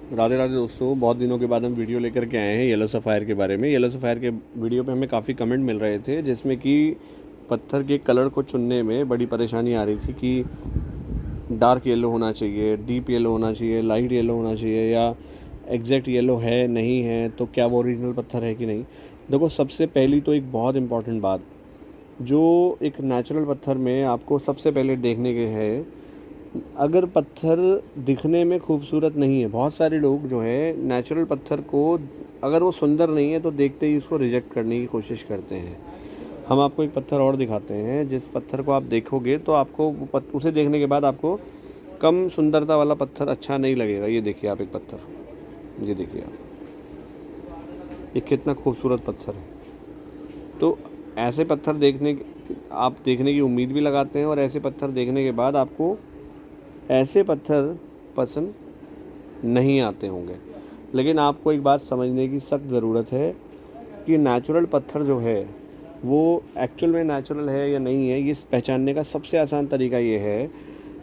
राधे राधे दोस्तों, बहुत दिनों के बाद हम वीडियो लेकर के आए हैं येलो सफ़ायर के बारे में। येलो सफ़ायर के वीडियो पे हमें काफ़ी कमेंट मिल रहे थे जिसमें कि पत्थर के कलर को चुनने में बड़ी परेशानी आ रही थी कि डार्क येलो होना चाहिए, डीप येलो होना चाहिए, लाइट येलो होना चाहिए, या एग्जैक्ट येलो है नहीं है, तो क्या वो ओरिजिनल पत्थर है कि नहीं। देखो, सबसे पहली तो एक बहुत इम्पॉर्टेंट बात जो एक नेचुरल पत्थर में आपको सबसे पहले देखने के है, अगर पत्थर दिखने में खूबसूरत नहीं है, बहुत सारे लोग जो है नेचुरल पत्थर को अगर वो सुंदर नहीं है तो देखते ही उसको रिजेक्ट करने की कोशिश करते हैं। हम आपको एक पत्थर और दिखाते हैं, जिस पत्थर को आप देखोगे तो आपको उसे देखने के बाद आपको कम सुंदरता वाला पत्थर अच्छा नहीं लगेगा। ये देखिए आप एक पत्थर, ये देखिए आप, ये कितना खूबसूरत पत्थर है। तो ऐसे पत्थर आप देखने की उम्मीद भी लगाते हैं, और ऐसे पत्थर देखने के बाद आपको ऐसे पत्थर पसंद नहीं आते होंगे। लेकिन आपको एक बात समझने की सख्त ज़रूरत है कि नेचुरल पत्थर जो है वो एक्चुअल में नेचुरल है या नहीं है, ये पहचानने का सबसे आसान तरीका ये है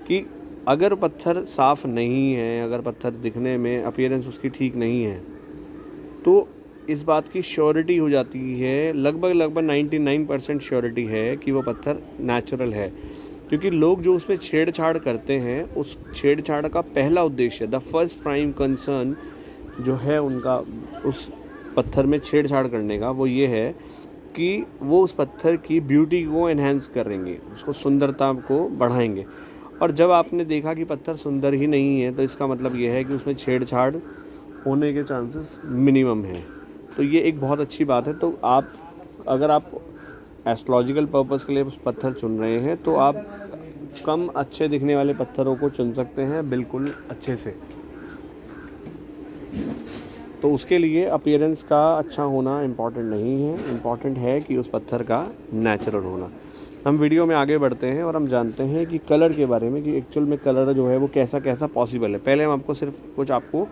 कि अगर पत्थर साफ़ नहीं है, अगर पत्थर दिखने में अपीयरेंस उसकी ठीक नहीं है, तो इस बात की श्योरिटी हो जाती है, लगभग 99% श्योरिटी है कि वो पत्थर नेचुरल है। क्योंकि लोग जो उसमें छेड़छाड़ करते हैं, उस छेड़छाड़ का पहला उद्देश्य, द फर्स्ट प्राइम कंसर्न जो है उनका उस पत्थर में छेड़छाड़ करने का, वो ये है कि वो उस पत्थर की ब्यूटी को एनहेंस करेंगे, उसको सुंदरता को बढ़ाएंगे। और जब आपने देखा कि पत्थर सुंदर ही नहीं है, तो इसका मतलब ये है कि उसमें छेड़छाड़ होने के चांसेस मिनिमम हैं। तो ये एक बहुत अच्छी बात है। तो अगर आप एस्ट्रोलॉजिकल पर्पस के लिए उस पत्थर चुन रहे हैं, तो आप कम अच्छे दिखने वाले पत्थरों को चुन सकते हैं बिल्कुल अच्छे से। तो उसके लिए अपीयरेंस का अच्छा होना इम्पॉर्टेंट नहीं है, इम्पॉर्टेंट है कि उस पत्थर का नेचुरल होना। हम वीडियो में आगे बढ़ते हैं और हम जानते हैं कि कलर के बारे में, कि एक्चुअल में कलर जो है वो कैसा कैसा पॉसिबल है। पहले हम आपको सिर्फ कुछ आपको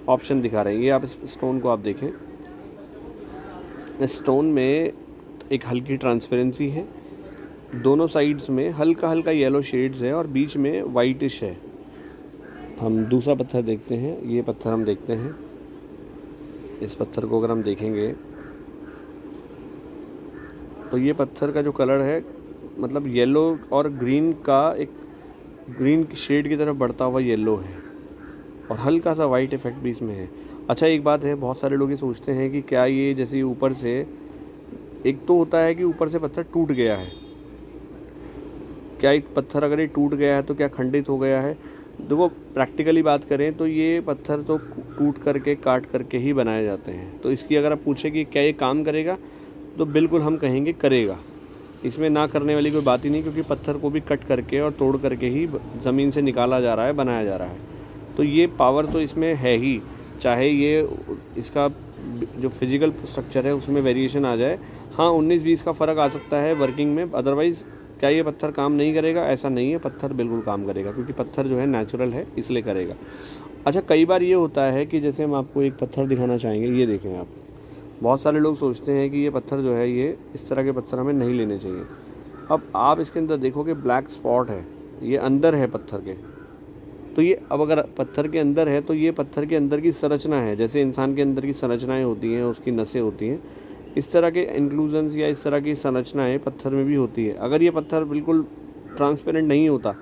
ऑप्शन दिखा रहे हैं। ये आप इस स्टोन को आप देखें, इस स्टोन में एक हल्की ट्रांसपेरेंसी है, दोनों साइड्स में हल्का हल्का येलो शेड्स है और बीच में वाइटिश है। हम दूसरा पत्थर देखते हैं, ये पत्थर हम देखते हैं। इस पत्थर को अगर हम देखेंगे तो ये पत्थर का जो कलर है, मतलब येलो और ग्रीन का एक ग्रीन शेड की तरफ बढ़ता हुआ येलो है, और हल्का सा वाइट इफेक्ट भी इसमें है। अच्छा, एक बात है, बहुत सारे लोग ये सोचते हैं कि क्या ये जैसे ऊपर से, एक तो होता है कि ऊपर से पत्थर टूट गया है, क्या एक पत्थर अगर ये टूट गया है तो क्या खंडित हो गया है। देखो, प्रैक्टिकली बात करें तो ये पत्थर तो टूट करके काट करके ही बनाए जाते हैं। तो इसकी अगर आप पूछें कि क्या ये काम करेगा, तो बिल्कुल हम कहेंगे करेगा। इसमें ना करने वाली कोई बात ही नहीं, क्योंकि पत्थर को भी कट करके और तोड़ करके ही ज़मीन से निकाला जा रहा है, बनाया जा रहा है। तो ये पावर तो इसमें है ही, चाहे ये इसका जो फिजिकल स्ट्रक्चर है उसमें वेरिएशन आ जाए। हाँ, 19-20 का फ़र्क आ सकता है वर्किंग में, अदरवाइज़ क्या ये पत्थर काम नहीं करेगा? ऐसा नहीं है, पत्थर बिल्कुल काम करेगा, क्योंकि पत्थर जो है नेचुरल है, इसलिए करेगा। अच्छा, कई बार ये होता है कि जैसे हम आपको एक पत्थर दिखाना चाहेंगे, ये देखें आप। बहुत सारे लोग सोचते हैं कि ये पत्थर जो है, ये इस तरह के पत्थर हमें नहीं लेने चाहिए। अब आप इसके अंदर देखोगे ब्लैक स्पॉट है, ये अंदर है पत्थर के। तो ये अब अगर पत्थर के अंदर है, तो ये पत्थर के अंदर की संरचना है, जैसे इंसान के अंदर की संरचनाएं होती हैं, उसकी नसें होती हैं, इस तरह के इंक्लूजन्स या इस तरह की संरचनाएं पत्थर में भी होती है। अगर ये पत्थर बिल्कुल ट्रांसपेरेंट नहीं होता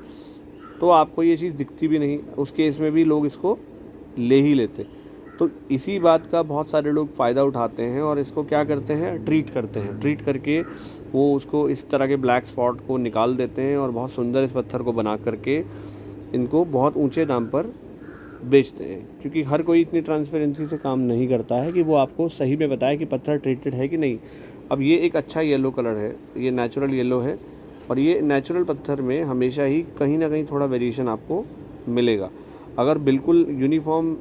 तो आपको ये चीज़ दिखती भी नहीं, उस केस में भी लोग इसको ले ही लेते। तो इसी बात का बहुत सारे लोग फ़ायदा उठाते हैं और इसको क्या करते हैं, ट्रीट करते हैं। ट्रीट करके वो उसको इस तरह के ब्लैक स्पॉट को निकाल देते हैं और बहुत सुंदर इस पत्थर को बना करके इनको बहुत ऊंचे दाम पर बेचते हैं। क्योंकि हर कोई इतनी ट्रांसपेरेंसी से काम नहीं करता है कि वो आपको सही में बताए कि पत्थर ट्रीटेड है कि नहीं। अब ये एक अच्छा येलो कलर है, ये नेचुरल येलो है, और ये नेचुरल पत्थर में हमेशा ही कहीं ना कहीं थोड़ा वेरिएशन आपको मिलेगा। अगर बिल्कुल यूनिफॉर्म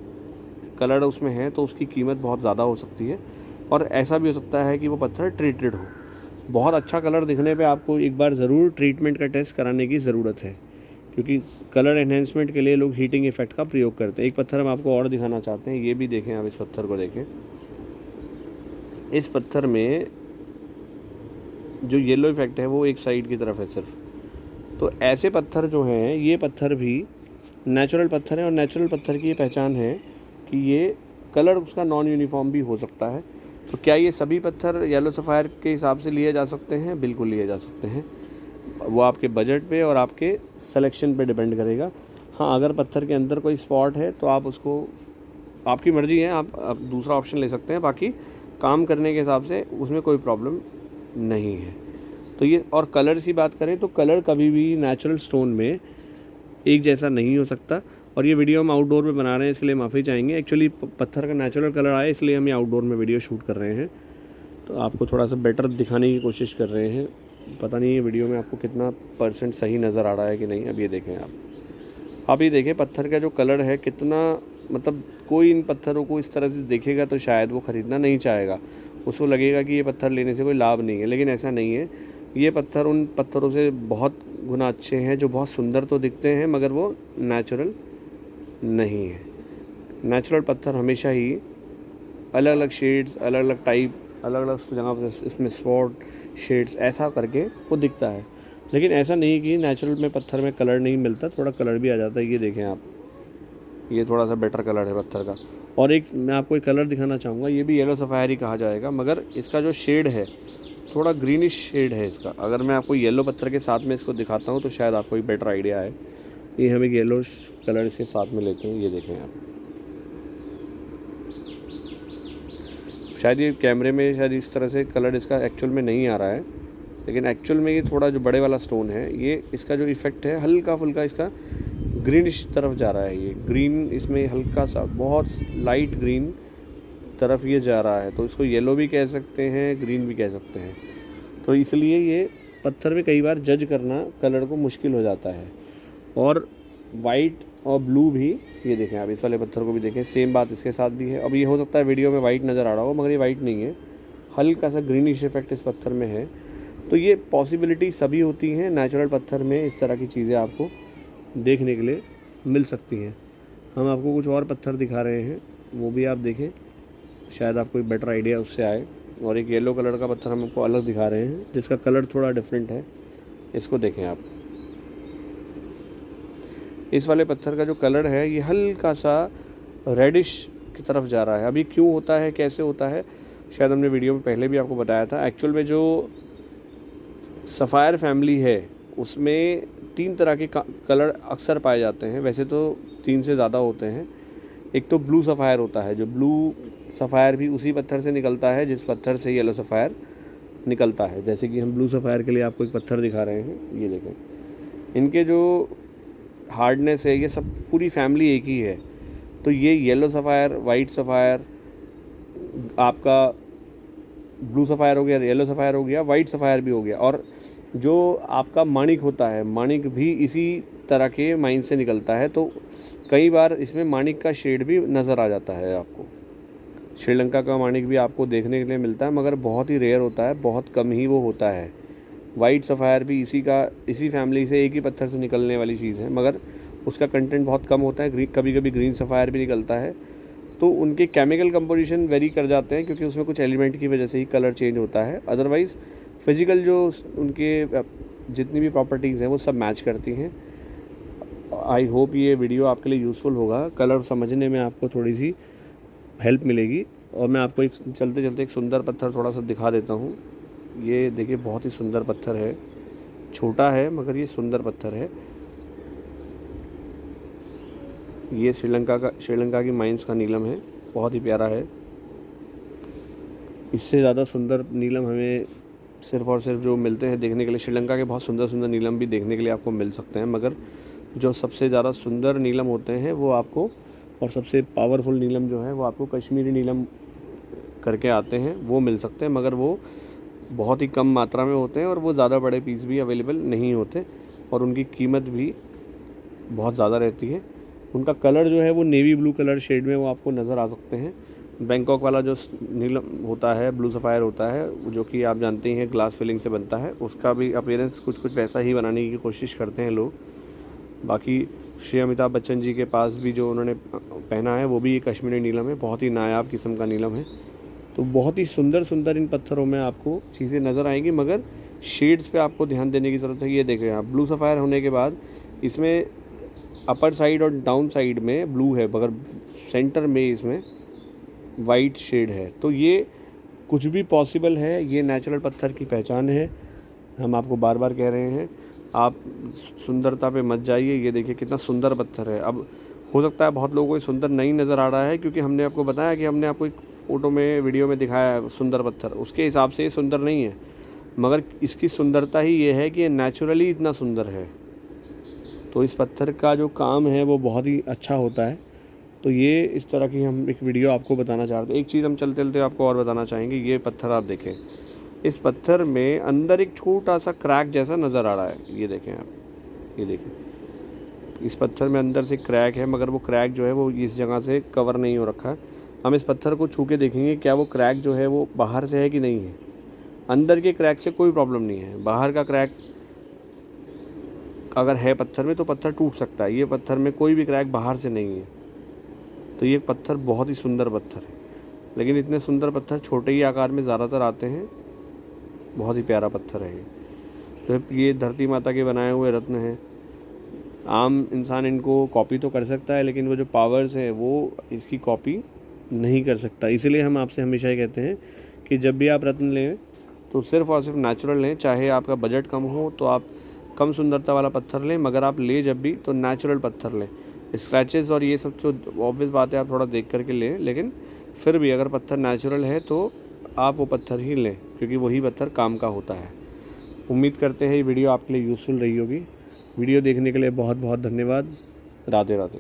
कलर उसमें है तो उसकी कीमत बहुत ज़्यादा हो सकती है, और ऐसा भी हो सकता है कि वो पत्थर ट्रीटेड हो। बहुत अच्छा कलर दिखने पे आपको एक बार ज़रूर ट्रीटमेंट का टेस्ट कराने की ज़रूरत है, क्योंकि कलर एनहेंसमेंट के लिए लोग हीटिंग इफेक्ट का प्रयोग करते हैं। एक पत्थर हम आपको और दिखाना चाहते हैं, ये भी देखें आप, इस पत्थर को देखें। इस पत्थर में जो येलो इफेक्ट है वो एक साइड की तरफ है सिर्फ। तो ऐसे पत्थर जो हैं, ये पत्थर भी नेचुरल पत्थर है, और नेचुरल पत्थर की ये पहचान है कि ये कलर उसका नॉन यूनिफॉर्म भी हो सकता है। तो क्या ये सभी पत्थर येलो सफ़ायर के हिसाब से लिए जा सकते हैं? बिल्कुल लिए जा सकते हैं। वो आपके बजट पे और आपके सिलेक्शन पे डिपेंड करेगा। हाँ, अगर पत्थर के अंदर कोई स्पॉट है तो आप उसको, आपकी मर्ज़ी है, आप दूसरा ऑप्शन ले सकते हैं। बाकी काम करने के हिसाब से उसमें कोई प्रॉब्लम नहीं है। तो ये, और कलर की बात करें तो कलर कभी भी नेचुरल स्टोन में एक जैसा नहीं हो सकता। और ये वीडियो हम आउटडोर में बना रहे हैं, इसके लिए माफ़ी चाहेंगे। एक्चुअली पत्थर का नेचुरल कलर आया, इसलिए हम ये आउटडोर में वीडियो शूट कर रहे हैं। तो आपको थोड़ा सा बेटर दिखाने की कोशिश कर रहे हैं। पता नहीं ये वीडियो में आपको कितना % सही नज़र आ रहा है कि नहीं। अब ये देखें आप ये देखें पत्थर का जो कलर है कितना, मतलब कोई इन पत्थरों को इस तरह से देखेगा तो शायद वो ख़रीदना नहीं चाहेगा। उसको लगेगा कि ये पत्थर लेने से कोई लाभ नहीं है, लेकिन ऐसा नहीं है। ये पत्थर उन पत्थरों से बहुत गुना अच्छे हैं जो बहुत सुंदर तो दिखते हैं मगर वो नेचुरल नहीं है। नेचुरल पत्थर हमेशा ही अलग अलग शेड्स, अलग अलग टाइप, अलग अलग जगह पर इसमें स्पॉट शेड्स ऐसा करके वो दिखता है। लेकिन ऐसा नहीं कि नेचुरल में पत्थर में कलर नहीं मिलता, थोड़ा कलर भी आ जाता है। ये देखें आप, ये थोड़ा सा बेटर कलर है पत्थर का। और एक मैं आपको एक कलर दिखाना चाहूँगा, ये भी येलो सफ़ायर ही कहा जाएगा, मगर इसका जो शेड है थोड़ा ग्रीनिश शेड है इसका। अगर मैं आपको येलो पत्थर के साथ में इसको दिखाता हूँ तो शायद आपको एक बेटर आइडिया है। ये हम एक येलो कलर इसके साथ में लेते हैं। ये देखें आप, शायद ये कैमरे में शायद इस तरह से कलर इसका एक्चुअल में नहीं आ रहा है, लेकिन एक्चुअल में ये थोड़ा जो बड़े वाला स्टोन है, ये इसका जो इफ़ेक्ट है हल्का फुल्का इसका ग्रीनिश तरफ जा रहा है। ये ग्रीन इसमें हल्का सा, बहुत लाइट ग्रीन तरफ ये जा रहा है। तो इसको येलो भी कह सकते हैं, ग्रीन भी कह सकते हैं। तो इसलिए ये पत्थर में कई बार जज करना कलर को मुश्किल हो जाता है। और वाइट और ब्लू भी, ये देखें आप, इस वाले पत्थर को भी देखें, सेम बात इसके साथ भी है। अब ये हो सकता है वीडियो में वाइट नज़र आ रहा हो, मगर ये वाइट नहीं है, हल्का सा ग्रीनिश इफेक्ट इस पत्थर में है। तो ये पॉसिबिलिटी सभी होती हैं, नेचुरल पत्थर में इस तरह की चीज़ें आपको देखने के लिए मिल सकती हैं। हम आपको कुछ और पत्थर दिखा रहे हैं, वो भी आप देखें, शायद आपको एक बेटर आइडिया उससे आए। और एक येलो कलर का पत्थर हम आपको अलग दिखा रहे हैं जिसका कलर थोड़ा डिफरेंट है। इसको देखें आप, इस वाले पत्थर का जो कलर है ये हल्का सा रेडिश की तरफ जा रहा है। अभी क्यों होता है, कैसे होता है, शायद हमने वीडियो में पहले भी आपको बताया था। एक्चुअल में जो सफ़ायर फैमिली है उसमें 3 तरह के कलर अक्सर पाए जाते हैं। वैसे तो 3 से ज़्यादा होते हैं। एक तो ब्लू सफ़ायर होता है, जो ब्लू सफ़ायर भी उसी पत्थर से निकलता है जिस पत्थर से येलो सफ़ायर निकलता है। जैसे कि हम ब्लू सफ़ायर के लिए आपको एक पत्थर दिखा रहे हैं, ये देखें, इनके जो हार्डनेस है, ये सब पूरी फैमिली एक ही है। तो ये येलो सफ़ायर, वाइट सफ़ायर, आपका ब्लू सफ़ायर हो गया, येलो सफ़ायर हो गया, वाइट सफ़ायर भी हो गया। और जो आपका माणिक होता है, माणिक भी इसी तरह के माइन से निकलता है। तो कई बार इसमें माणिक का शेड भी नज़र आ जाता है आपको। श्रीलंका का माणिक भी आपको देखने के लिए मिलता है, मगर बहुत ही रेयर होता है, बहुत कम ही वो होता है। वाइट सफ़ायर भी इसी फैमिली से, एक ही पत्थर से निकलने वाली चीज़ है, मगर उसका कंटेंट बहुत कम होता है। कभी कभी ग्रीन सफ़ायर भी निकलता है। तो उनके केमिकल कंपोजिशन वेरी कर जाते हैं, क्योंकि उसमें कुछ एलिमेंट की वजह से ही कलर चेंज होता है। अदरवाइज़ फिज़िकल जो उनके जितनी भी प्रॉपर्टीज़ हैं वो सब मैच करती हैं। आई होप ये वीडियो आपके लिए यूज़फुल होगा, कलर समझने में आपको थोड़ी सी हेल्प मिलेगी। और मैं आपको एक चलते चलते एक सुंदर पत्थर थोड़ा सा दिखा देता हूँ। ये देखिए, बहुत ही सुंदर पत्थर है, छोटा है मगर ये सुंदर पत्थर है। ये श्रीलंका की माइंस का नीलम है, बहुत ही प्यारा है। इससे ज़्यादा सुंदर नीलम हमें सिर्फ़ और सिर्फ जो मिलते हैं देखने के लिए, श्रीलंका के बहुत सुंदर सुंदर नीलम भी देखने के लिए आपको मिल सकते हैं, मगर जो सबसे ज़्यादा सुंदर नीलम होते हैं वो आपको, और सबसे पावरफुल नीलम जो है वो आपको कश्मीरी नीलम करके आते हैं, वो मिल सकते हैं। मगर वो बहुत ही कम मात्रा में होते हैं और वो ज़्यादा बड़े पीस भी अवेलेबल नहीं होते, और उनकी कीमत भी बहुत ज़्यादा रहती है। उनका कलर जो है वो नेवी ब्लू कलर शेड में वो आपको नज़र आ सकते हैं। बैंकॉक वाला जो नीलम होता है, ब्लू सफ़ायर होता है, जो कि आप जानते हैं ग्लास फिलिंग से बनता है, उसका भी अपीयरेंस कुछ वैसा ही बनाने की कोशिश करते हैं लोग। बाकी श्री अमिताभ बच्चन जी के पास भी जो उन्होंने पहना है वो भी एक कश्मीरी नीलम है, बहुत ही नायाब किस्म का नीलम है। तो बहुत ही सुंदर सुंदर इन पत्थरों में आपको चीज़ें नज़र आएंगी, मगर शेड्स पे आपको ध्यान देने की ज़रूरत है। ये देखें आप, ब्लू सफ़ायर होने के बाद इसमें अपर साइड और डाउन साइड में ब्लू है, मगर सेंटर में इसमें वाइट शेड है। तो ये कुछ भी पॉसिबल है, ये नेचुरल पत्थर की पहचान है। हम आपको बार बार कह रहे हैं, आप सुंदरता पे मत जाइए। ये देखिए कितना सुंदर पत्थर है। अब हो सकता है बहुत लोगों को ये सुंदर नहीं नज़र आ रहा है, क्योंकि हमने आपको बताया कि हमने आपको एक फ़ोटो में, वीडियो में दिखाया है सुंदर पत्थर, उसके हिसाब से ये सुंदर नहीं है। मगर इसकी सुंदरता ही ये है कि ये नेचुरली इतना सुंदर है। तो इस पत्थर का जो काम है वो बहुत ही अच्छा होता है। तो ये इस तरह की हम एक वीडियो आपको बताना चाहते हैं। एक चीज़ हम चलते चलते आपको और बताना चाहेंगे। ये पत्थर आप देखें, इस पत्थर में अंदर एक छोटा सा क्रैक जैसा नज़र आ रहा है। ये देखें आप, ये देखें, इस पत्थर में अंदर से क्रैक है, मगर वो क्रैक जो है वो इस जगह से कवर नहीं हो रखा है। हम इस पत्थर को छू के देखेंगे क्या वो क्रैक जो है वो बाहर से है कि नहीं है। अंदर के क्रैक से कोई प्रॉब्लम नहीं है, बाहर का क्रैक अगर है पत्थर में तो पत्थर टूट सकता है। ये पत्थर में कोई भी क्रैक बाहर से नहीं है। तो ये पत्थर बहुत ही सुंदर पत्थर है, लेकिन इतने सुंदर पत्थर छोटे ही आकार में ज़्यादातर आते हैं। बहुत ही प्यारा पत्थर है ये। तो ये धरती माता के बनाए हुए रत्न हैं। आम इंसान इनको कॉपी तो कर सकता है, लेकिन वो जो पावर्स है वो इसकी कॉपी नहीं कर सकता। इसलिए हम आपसे हमेशा ये कहते हैं कि जब भी आप रत्न लें तो सिर्फ़ और सिर्फ नेचुरल लें। चाहे आपका बजट कम हो तो आप कम सुंदरता वाला पत्थर लें, मगर आप ले जब भी तो नेचुरल पत्थर लें। स्क्रैचेस और ये सब जो ऑब्वियस बात है आप थोड़ा देख करके लें, लेकिन फिर भी अगर पत्थर नेचुरल है तो आप वो पत्थर ही लें, क्योंकि वही पत्थर काम का होता है। उम्मीद करते हैं ये वीडियो आपके लिए यूज़फुल रही होगी। वीडियो देखने के लिए बहुत बहुत धन्यवाद। राधे राधे।